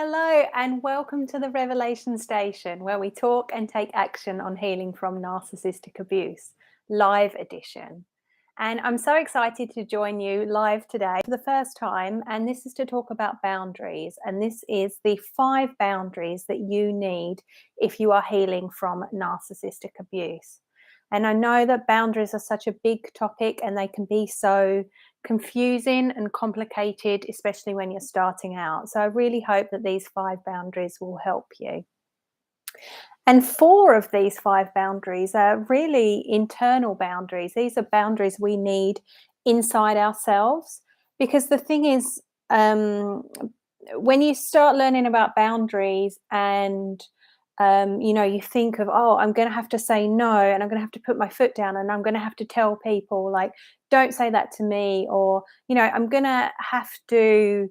Hello, and welcome to the Revelation Station, where we talk and take action on healing from narcissistic abuse, live edition. And I'm so excited to join you live today for the first time. And this is to talk about boundaries. And this is the 5 boundaries that you need if you are healing from narcissistic abuse. And I know that boundaries are such a big topic and they can be so confusing and complicated, especially when you're starting out. So I really hope that these 5 boundaries will help you. And 4 of these 5 boundaries are really internal boundaries. These are boundaries we need inside ourselves. Because the thing is, when you start learning about boundaries and you think of, oh, I'm going to have to say no, and I'm going to have to put my foot down, and I'm going to have to tell people, like, don't say that to me, or, I'm going to have to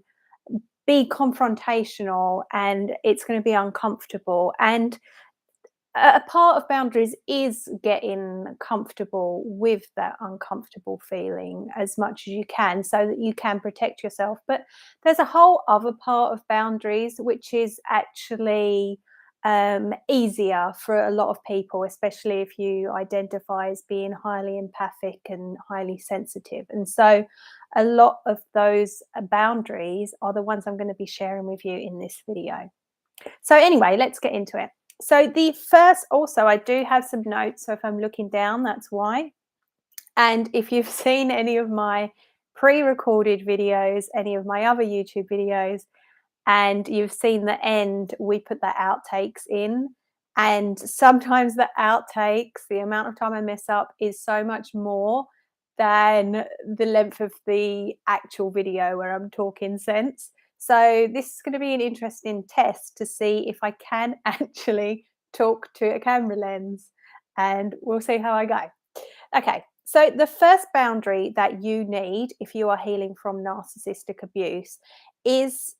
be confrontational and it's going to be uncomfortable. And a part of boundaries is getting comfortable with that uncomfortable feeling as much as you can so that you can protect yourself. But there's a whole other part of boundaries which is actually easier for a lot of people, especially if you identify as being highly empathic and highly sensitive. And so a lot of those boundaries are the ones I'm going to be sharing with you in this video. So anyway, let's get into it. So the first, also, I do have some notes. So if I'm looking down, that's why. And if you've seen any of my pre-recorded videos, any of my other YouTube videos, and you've seen the end, we put the outtakes in. And sometimes the outtakes, the amount of time I mess up is so much more than the length of the actual video where I'm talking sense. So this is going to be an interesting test to see if I can actually talk to a camera lens, and we'll see how I go. Okay, so the first boundary that you need if you are healing from narcissistic abuse is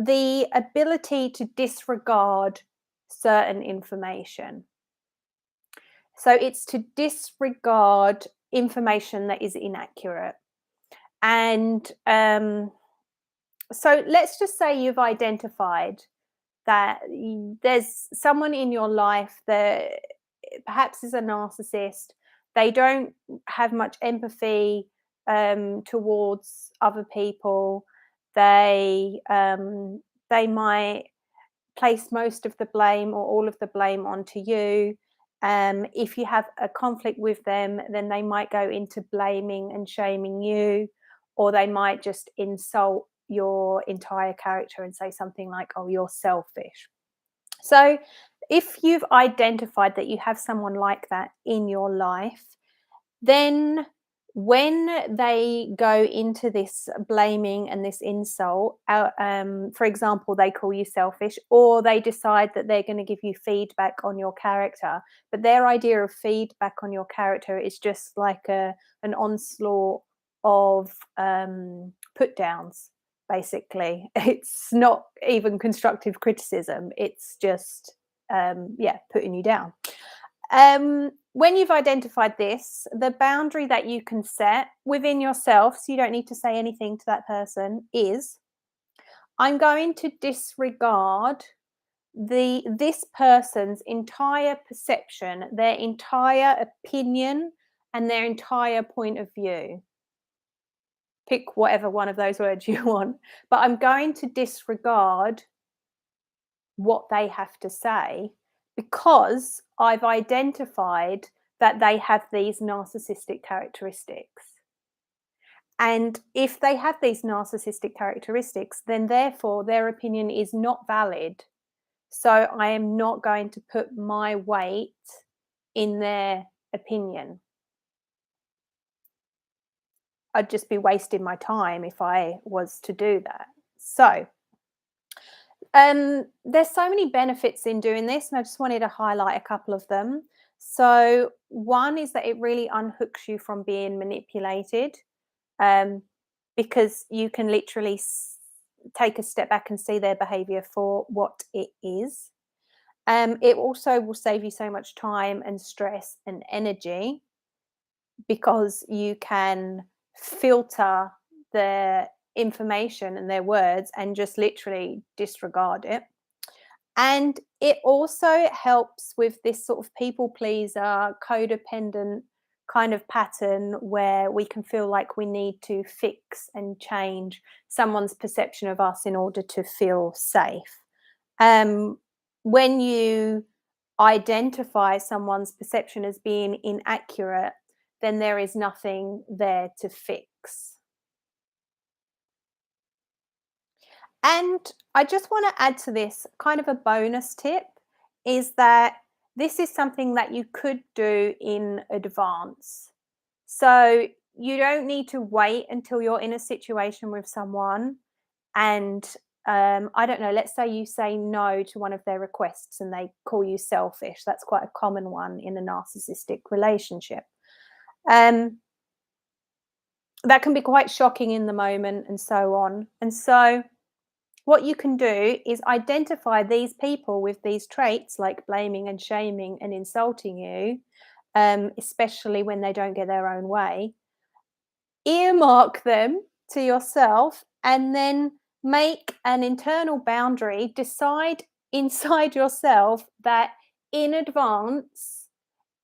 the ability to disregard certain information. So it's to disregard information that is inaccurate. And so let's just say you've identified that there's someone in your life that perhaps is a narcissist. They don't have much empathy towards other people. They might place most of the blame or all of the blame onto you. If you have a conflict with them, then they might go into blaming and shaming you, or they might just insult your entire character and say something like, oh, you're selfish. So if you've identified that you have someone like that in your life, then when they go into this blaming and this insult, for example, they call you selfish, or they decide that they're going to give you feedback on your character, but their idea of feedback on your character is just like an onslaught of put downs. Basically, it's not even constructive criticism. It's just, putting you down. When you've identified this, the boundary that you can set within yourself, so you don't need to say anything to that person, is I'm going to disregard this person's entire perception, their entire opinion, and their entire point of view. Pick whatever one of those words you want, but I'm going to disregard what they have to say because I've identified that they have these narcissistic characteristics. And if they have these narcissistic characteristics, then therefore their opinion is not valid. So I am not going to put my weight in their opinion. I'd just be wasting my time if I was to do that. So there's so many benefits in doing this, and I just wanted to highlight a couple of them. So one is that it really unhooks you from being manipulated, because you can literally take a step back and see their behavior for what it is. It also will save you so much time and stress and energy because you can filter the information and their words and just literally disregard it. And it also helps with this sort of people pleaser, codependent kind of pattern where we can feel like we need to fix and change someone's perception of us in order to feel safe. Um, when you identify someone's perception as being inaccurate, then there is nothing there to fix. And I just want to add to this kind of a bonus tip is that this is something that you could do in advance. So you don't need to wait until you're in a situation with someone and I don't know, let's say you say no to one of their requests and they call you selfish. That's quite a common one in a narcissistic relationship. Um, that can be quite shocking in the moment and so on. And so what you can do is identify these people with these traits like blaming and shaming and insulting you, especially when they don't get their own way. Earmark them to yourself and then make an internal boundary. Decide inside yourself that in advance,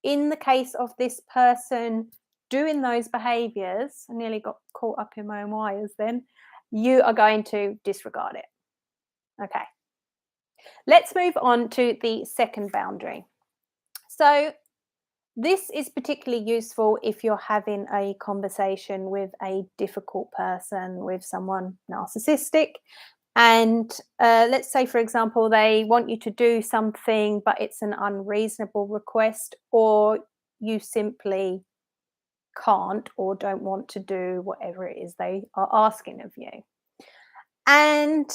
in the case of this person doing those behaviors, I nearly got caught up in my own wires then, you are going to disregard it. Okay, let's move on to the second boundary. So, this is particularly useful if you're having a conversation with a difficult person, with someone narcissistic. And let's say, for example, they want you to do something, but it's an unreasonable request, or you simply can't or don't want to do whatever it is they are asking of you. And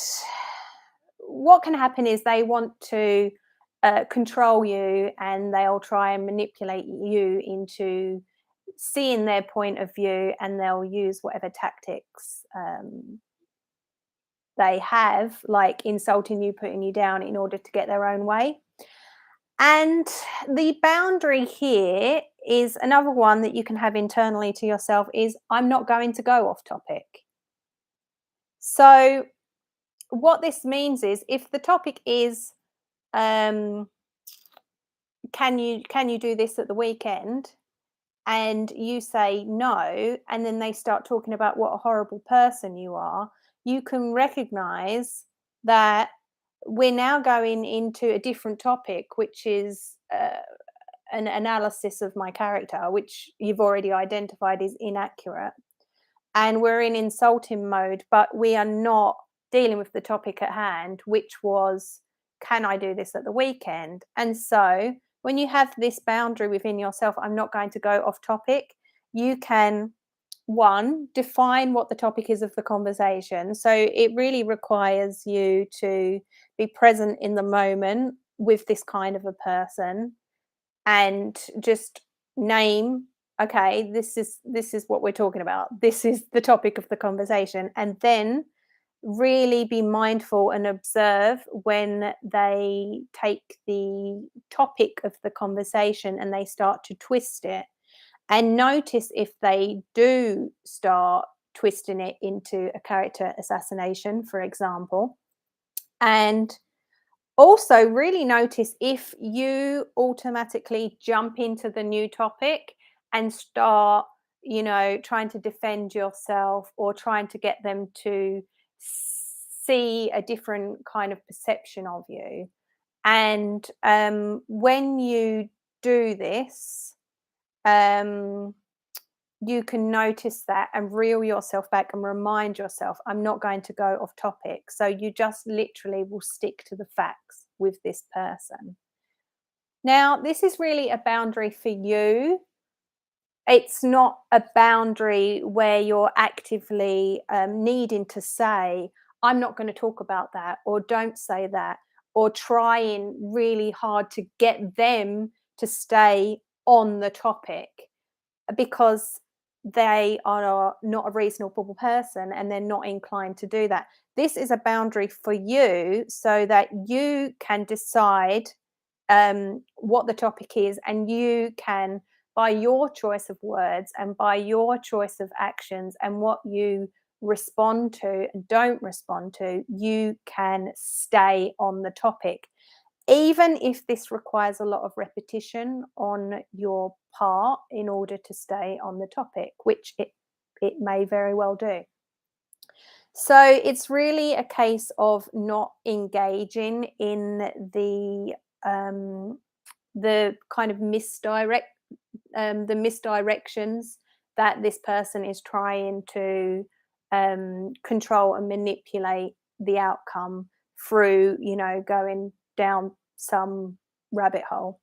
what can happen is they want to control you and they'll try and manipulate you into seeing their point of view and they'll use whatever tactics they have, like insulting you, putting you down in order to get their own way. And the boundary here is another one that you can have internally to yourself is I'm not going to go off topic. So what this means is if the topic is um, can you do this at the weekend, and you say no, and then they start talking about what a horrible person you are, you can recognize that we're now going into a different topic, which is an analysis of my character, which you've already identified is inaccurate, and we're in insulting mode, but we are not dealing with the topic at hand, which was, can I do this at the weekend? And so when you have this boundary within yourself, I'm not going to go off topic, you can, one, define what the topic is of the conversation. So it really requires you to be present in the moment with this kind of a person and just name, okay, this is what we're talking about, this is the topic of the conversation, and then really be mindful and observe when they take the topic of the conversation and they start to twist it, and notice if they do start twisting it into a character assassination, for example. And also really notice if you automatically jump into the new topic and start, trying to defend yourself or trying to get them to see a different kind of perception of you. And when you do this, um, you can notice that and reel yourself back and remind yourself, I'm not going to go off topic. So you just literally will stick to the facts with this person. Now, this is really a boundary for you. It's not a boundary where you're actively needing to say, I'm not going to talk about that, or don't say that, or trying really hard to get them to stay on the topic because they are not a reasonable person and they're not inclined to do that. This is a boundary for you so that you can decide what the topic is, and you can, by your choice of words and by your choice of actions and what you respond to and don't respond to, you can stay on the topic. Even if this requires a lot of repetition on your part in order to stay on the topic, which it may very well do. So it's really a case of not engaging in um, the kind of the misdirections that this person is trying to control and manipulate the outcome through, going down some rabbit hole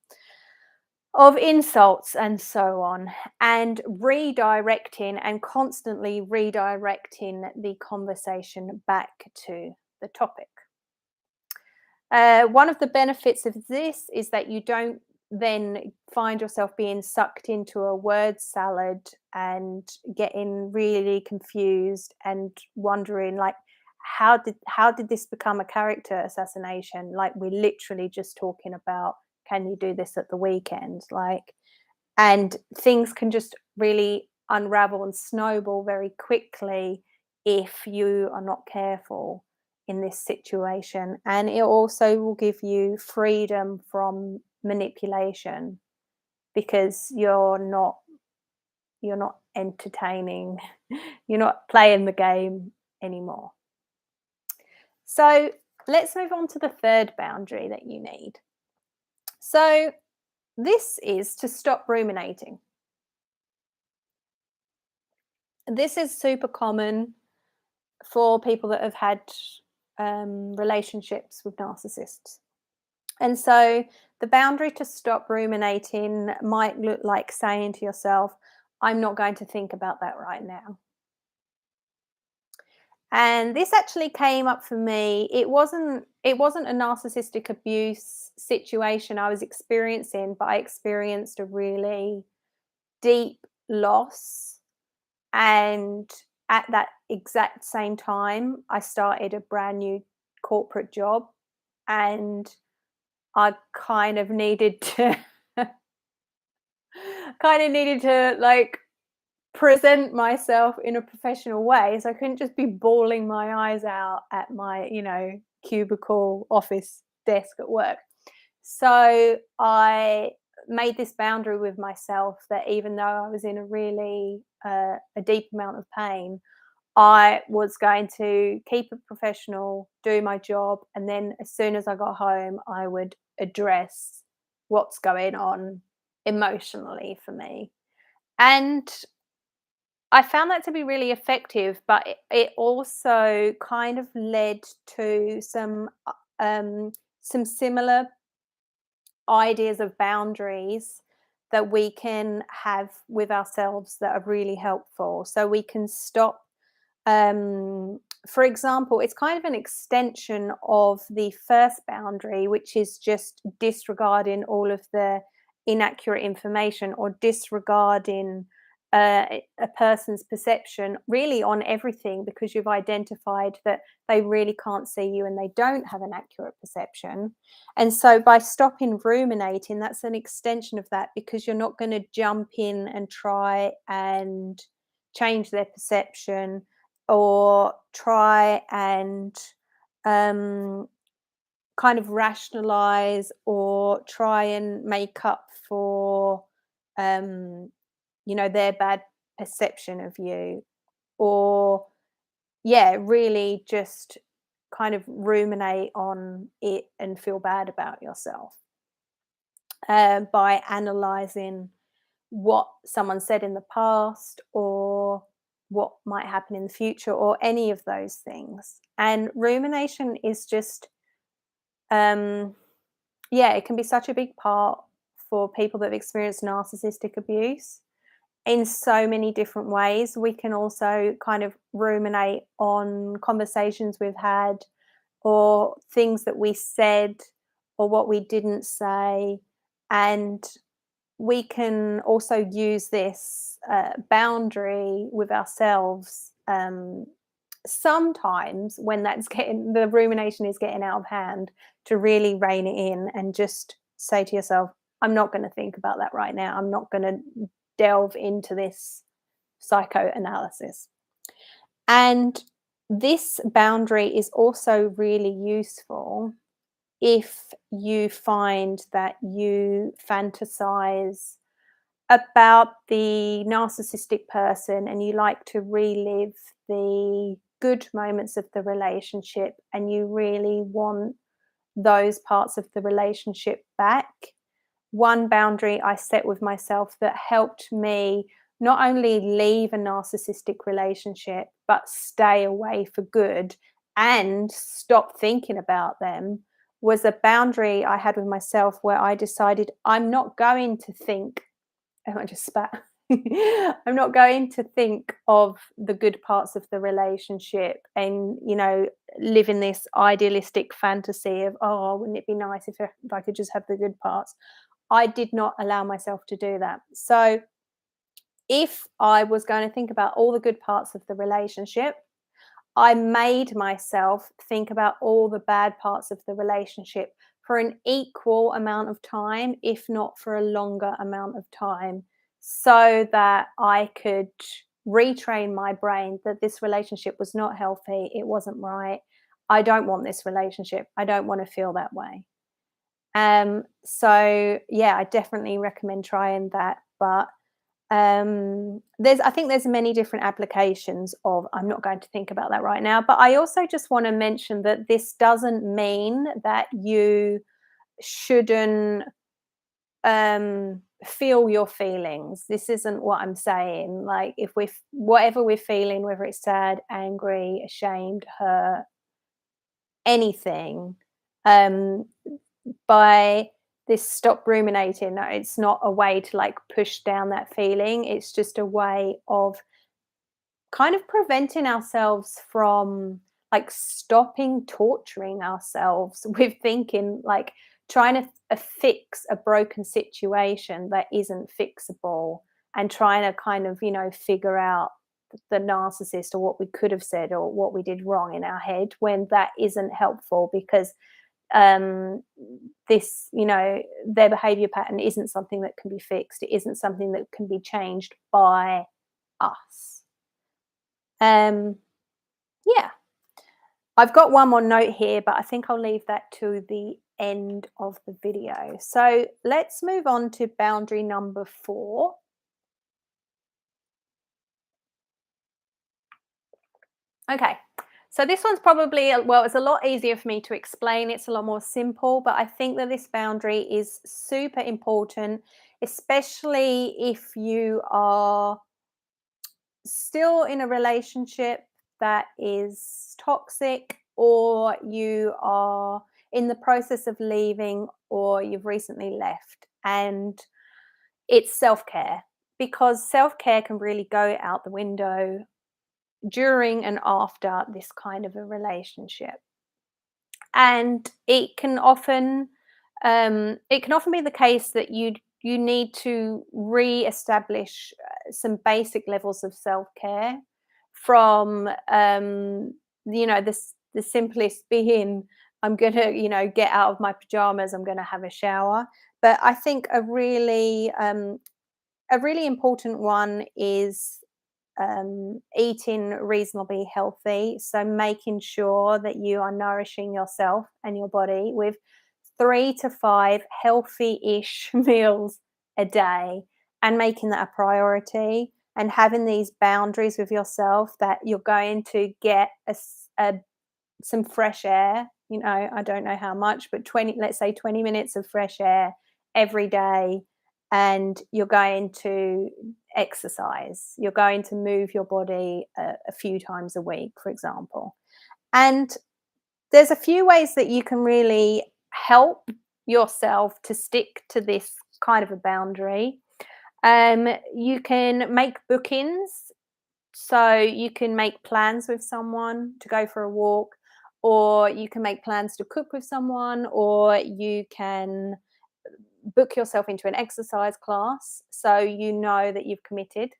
of insults and so on, and redirecting and constantly redirecting the conversation back to the topic. One of the benefits of this is that you don't then find yourself being sucked into a word salad and getting really confused and wondering, like, how did this become a character assassination? Like, we're literally just talking about, can you do this at the weekend? Like, and things can just really unravel and snowball very quickly if you are not careful in this situation. And it also will give you freedom from manipulation because you're not entertaining, you're not playing the game anymore. So let's move on to the third boundary that you need. So this is to stop ruminating. This is super common for people that have had relationships with narcissists. And so the boundary to stop ruminating might look like saying to yourself, I'm not going to think about that right now. And this actually came up for me. It wasn't a narcissistic abuse situation I was experiencing, but I experienced a really deep loss. And at that exact same time, I started a brand new corporate job, and I kind of needed to like present myself in a professional way. So I couldn't just be bawling my eyes out at my, cubicle office desk at work. So I made this boundary with myself that even though I was in a really a deep amount of pain, I was going to keep it professional, do my job, and then as soon as I got home, I would address what's going on emotionally for me. And I found that to be really effective, but it also kind of led to some similar ideas of boundaries that we can have with ourselves that are really helpful. So we can stop, for example, it's kind of an extension of the first boundary, which is just disregarding all of the inaccurate information or disregarding a person's perception really on everything, because you've identified that they really can't see you and they don't have an accurate perception. And so by stopping ruminating, that's an extension of that, because you're not going to jump in and try and change their perception or try and um, kind of rationalize or try and make up for their bad perception of you, or yeah, really just kind of ruminate on it and feel bad about yourself by analyzing what someone said in the past or what might happen in the future or any of those things. And rumination is just yeah, it can be such a big part for people that have experienced narcissistic abuse in so many different ways. We can also kind of ruminate on conversations we've had or things that we said or what we didn't say. And we can also use this boundary with ourselves sometimes when the rumination is getting out of hand, to really rein it in and just say to yourself, I'm not going to think about that right now. I'm not going to delve into this psychoanalysis. And this boundary is also really useful if you find that you fantasize about the narcissistic person and you like to relive the good moments of the relationship and you really want those parts of the relationship back. One boundary I set with myself that helped me not only leave a narcissistic relationship, but stay away for good and stop thinking about them was a boundary I had with myself where I decided I'm not going to think, oh, I just spat. I'm not going to think of the good parts of the relationship and, live in this idealistic fantasy of, oh, wouldn't it be nice if I could just have the good parts. I did not allow myself to do that. So if I was going to think about all the good parts of the relationship, I made myself think about all the bad parts of the relationship for an equal amount of time, if not for a longer amount of time, so that I could retrain my brain that this relationship was not healthy, it wasn't right. I don't want this relationship. I don't want to feel that way. So yeah, I definitely recommend trying that. But I think there's many different applications of I'm not going to think about that right now. But I also just want to mention that this doesn't mean that you shouldn't feel your feelings. This isn't what I'm saying. Like if whatever we're feeling, whether it's sad, angry, ashamed, hurt, anything, um by this stop ruminating. No, it's not a way to like push down that feeling. It's just a way of kind of preventing ourselves from like stopping torturing ourselves with thinking like trying to fix a broken situation that isn't fixable and trying to kind of, figure out the narcissist or what we could have said or what we did wrong in our head when that isn't helpful because um this their behavior pattern isn't something that can be fixed. It isn't something that can be changed by us. um yeah, I've got one more note here, but I think I'll leave that to the end of the video. So let's move on to boundary number 4. Okay. So this one's probably, well, it's a lot easier for me to explain. It's a lot more simple, but I think that this boundary is super important, especially if you are still in a relationship that is toxic or you are in the process of leaving or you've recently left and it's self-care, because self-care can really go out the window during and after this kind of a relationship. And it can often be the case that you need to re-establish some basic levels of self-care from the simplest being I'm gonna get out of my pajamas, I'm gonna have a shower. But I think a really important one is eating reasonably healthy. So making sure that you are nourishing yourself and your body with 3 to 5 healthy-ish meals a day and making that a priority and having these boundaries with yourself that you're going to get some fresh air. I don't know how much, but let's say 20 minutes of fresh air every day, and you're going to exercise. You're going to move your body a few times a week, for example. And there's a few ways that you can really help yourself to stick to this kind of a boundary. You can make bookings, so you can make plans with someone to go for a walk, or you can make plans to cook with someone, or you can book yourself into an exercise class so you know that you've committed.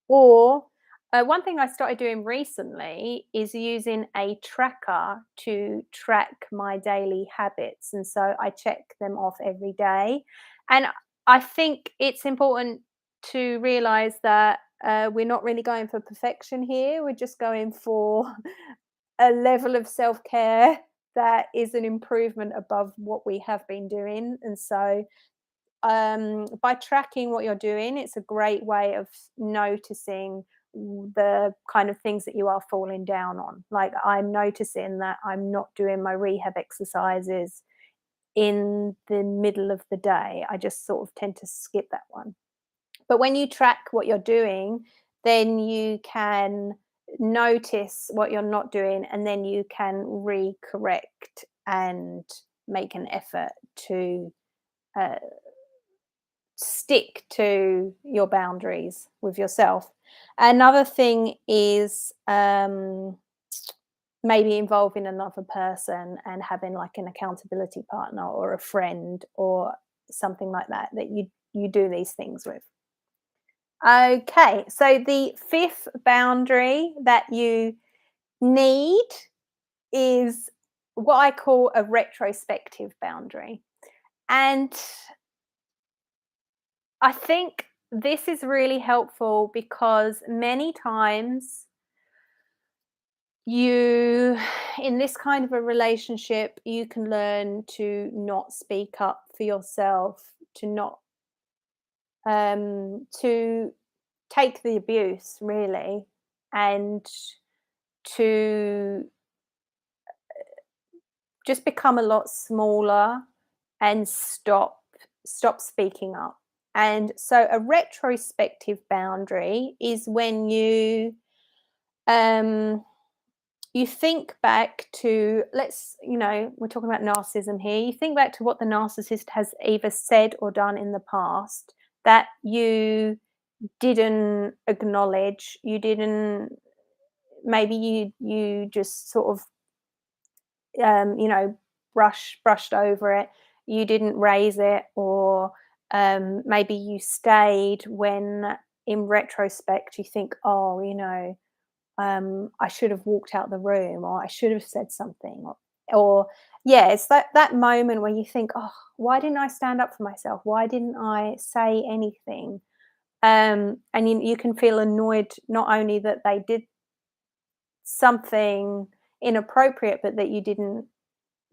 Or one thing I started doing recently is using a tracker to track my daily habits. And so I check them off every day. And I think it's important to realize that We're not really going for perfection here. We're just going for a level of self-care that is an improvement above what we have been doing. And so, by tracking what you're doing, it's a great way of noticing the kind of things that you are falling down on. Like, I'm noticing that I'm not doing my rehab exercises in the middle of the day. I just sort of tend to skip that one. But when you track what you're doing, then you can notice what you're not doing, and then you can recorrect and make an effort to uh, stick to your boundaries with yourself. Another thing is maybe involving another person and having like an accountability partner or a friend or something like that that you do these things with. Okay, so the fifth boundary that you need is what I call a retrospective boundary. And I think this is really helpful because many times you, in this kind of a relationship, you can learn to not speak up for yourself, to not, to take the abuse really, and to just become a lot smaller and stop speaking up. And so a retrospective boundary is when um you think back to, we're talking about narcissism here. You think back to what the narcissist has either said or done in the past that you didn't acknowledge, you didn't, maybe you just sort of um, you know, brushed over it. You didn't raise it, or maybe you stayed when, in retrospect, you think, oh, I should have walked out the room, or I should have said something, or yeah, it's that moment where you think, oh, why didn't I stand up for myself? Why didn't I say anything? And you can feel annoyed not only that they did something inappropriate, but that you didn't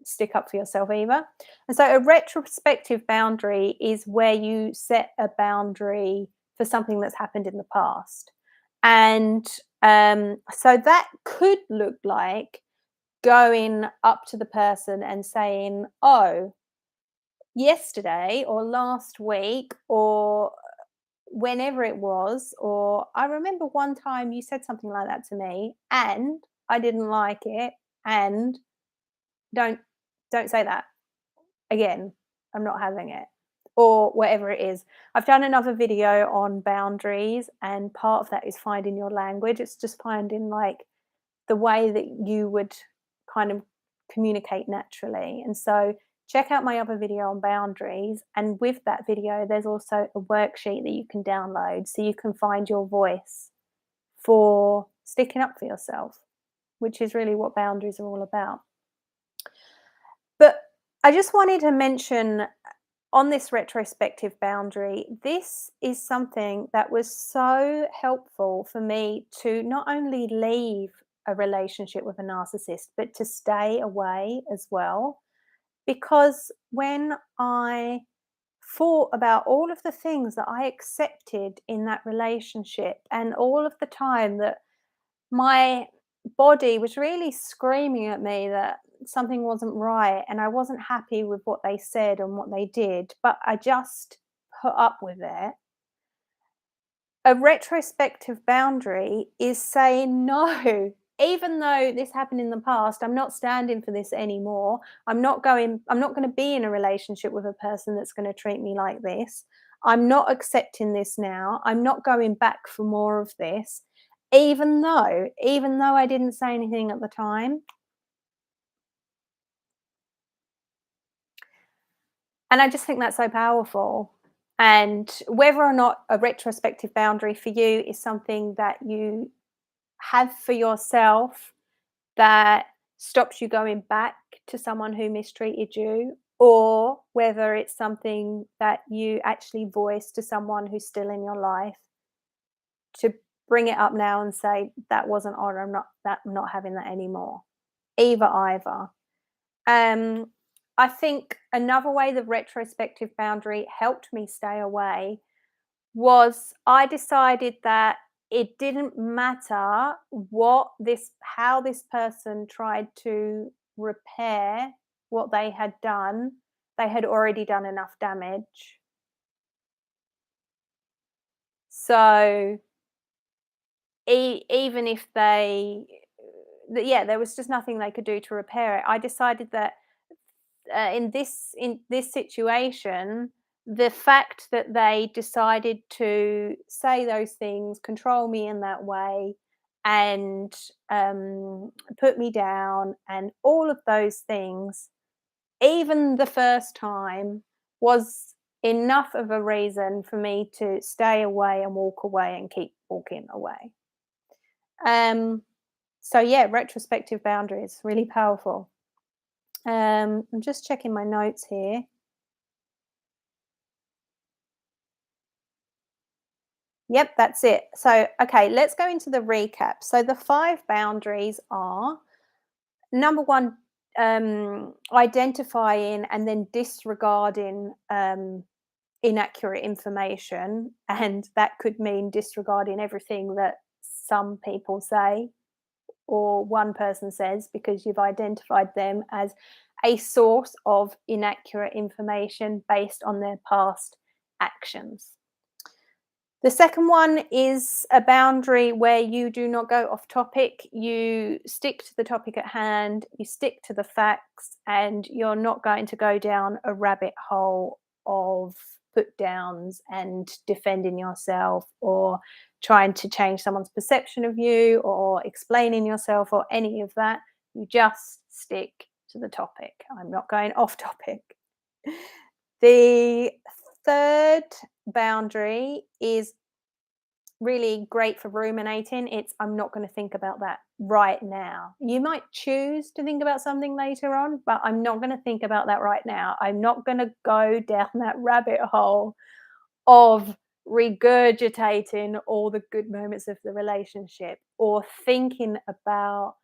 stick up for yourself either. And so a retrospective boundary is where you set a boundary for something that's happened in the past. And so that could look like going up to the person and saying, oh, yesterday or last week or whenever it was, or I remember one time you said something like that to me and I didn't like it, and don't don't say that again. I'm not having it, or whatever it is. I've done another video on boundaries, and part of that is finding your language. It's just finding like the way that you would kind of communicate naturally. And so check out my other video on boundaries, and with that video there's also a worksheet that you can download so you can find your voice for sticking up for yourself, which is really what boundaries are all about. But I just wanted to mention, on this retrospective boundary, this is something that was so helpful for me to not only leave a relationship with a narcissist, but to stay away as well. Because when I thought about all of the things that I accepted in that relationship, and all of the time that my body was really screaming at me that something wasn't right, and I wasn't happy with what they said and what they did, but I just put up with it. A retrospective boundary is saying, no, even though this happened in the past, I'm not standing for this anymore. I'm not going to be in a relationship with a person that's going to treat me like this. I'm not accepting this now. I'm not going back for more of this, even though I didn't say anything at the time. And I just think that's so powerful. And whether or not a retrospective boundary for you is something that you have for yourself that stops you going back to someone who mistreated you, or whether it's something that you actually voice to someone who's still in your life, to bring it up now and say that wasn't on, I'm not having that anymore. Either. Um, I think another way the retrospective boundary helped me stay away was I decided that it didn't matter how this person tried to repair what they had already done enough damage. So even if there was just nothing they could do to repair it. I decided that in this situation, the fact that they decided to say those things, control me in that way, and put me down, and all of those things, even the first time, was enough of a reason for me to stay away and walk away and keep walking away. Um, so yeah, retrospective boundaries really powerful. I'm just checking my notes here. Yep, that's it. So, okay, let's go into the recap. So, the 5 boundaries are number one, identifying and then disregarding inaccurate information. And that could mean disregarding everything that some people say or one person says because you've identified them as a source of inaccurate information based on their past actions. The second one is a boundary where you do not go off topic. You stick to the topic at hand, you stick to the facts, and you're not going to go down a rabbit hole of put downs and defending yourself or trying to change someone's perception of you or explaining yourself or any of that. You just stick to the topic. I'm not going off topic. The third boundary is really great for ruminating. It's I'm not going to think about that right now. You might choose to think about something later on, but I'm not going to think about that right now. I'm not going to go down that rabbit hole of regurgitating all the good moments of the relationship or thinking about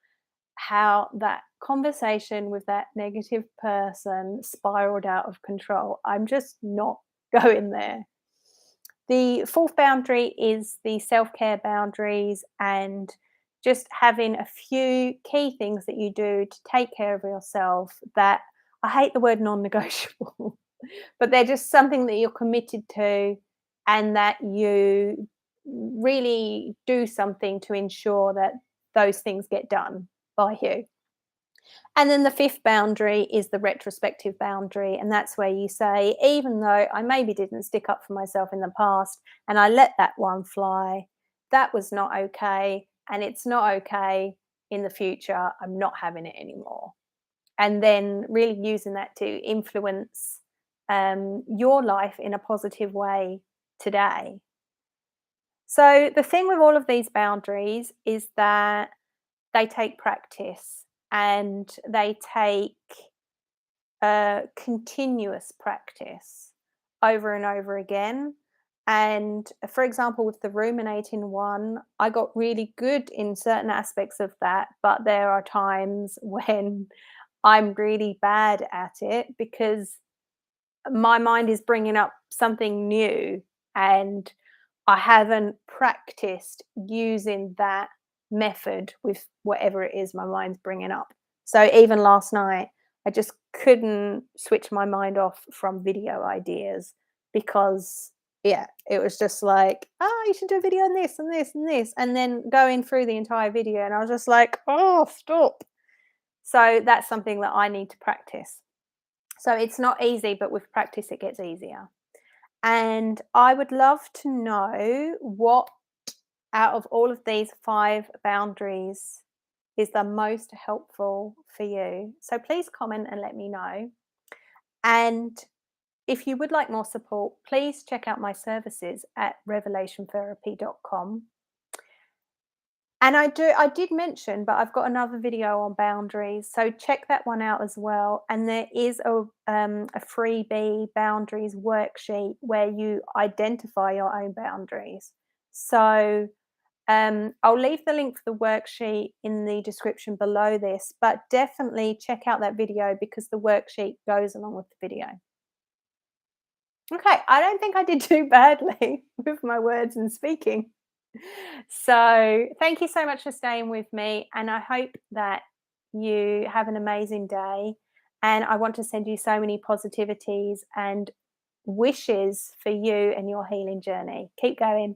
how that conversation with that negative person spiraled out of control. I'm just not going there. The fourth boundary is the self care boundaries and just having a few key things that you do to take care of yourself that I hate the word non negotiable, but they're just something that you're committed to and that you really do something to ensure that those things get done by you. And then the fifth boundary is the retrospective boundary. And that's where you say, even though I maybe didn't stick up for myself in the past and I let that one fly, that was not okay. And it's not okay in the future. I'm not having it anymore. And then really using that to influence your life in a positive way today. So the thing with all of these boundaries is that they take practice and they take continuous practice over and over again. And for example, with the ruminating one, I got really good in certain aspects of that, but there are times when I'm really bad at it because my mind is bringing up something new and I haven't practiced using that method with whatever it is my mind's bringing up. So even last night, I just couldn't switch my mind off from video ideas because, yeah, it was just like, oh, you should do a video on this and this and this. And then going through the entire video, and I was just like, oh, stop. So that's something that I need to practice. So it's not easy, but with practice, it gets easier. And I would love to know what out of all of these 5 boundaries is the most helpful for you. So please comment and let me know. And if you would like more support, please check out my services at revelationtherapy.com. And I did mention, but I've got another video on boundaries, so check that one out as well. And there is a freebie boundaries worksheet where you identify your own boundaries. So I'll leave the link for the worksheet in the description below this, but definitely check out that video because the worksheet goes along with the video. Okay, I don't think I did too badly with my words and speaking. So, thank you so much for staying with me, and I hope that you have an amazing day. And I want to send you so many positivities and wishes for you and your healing journey. Keep going.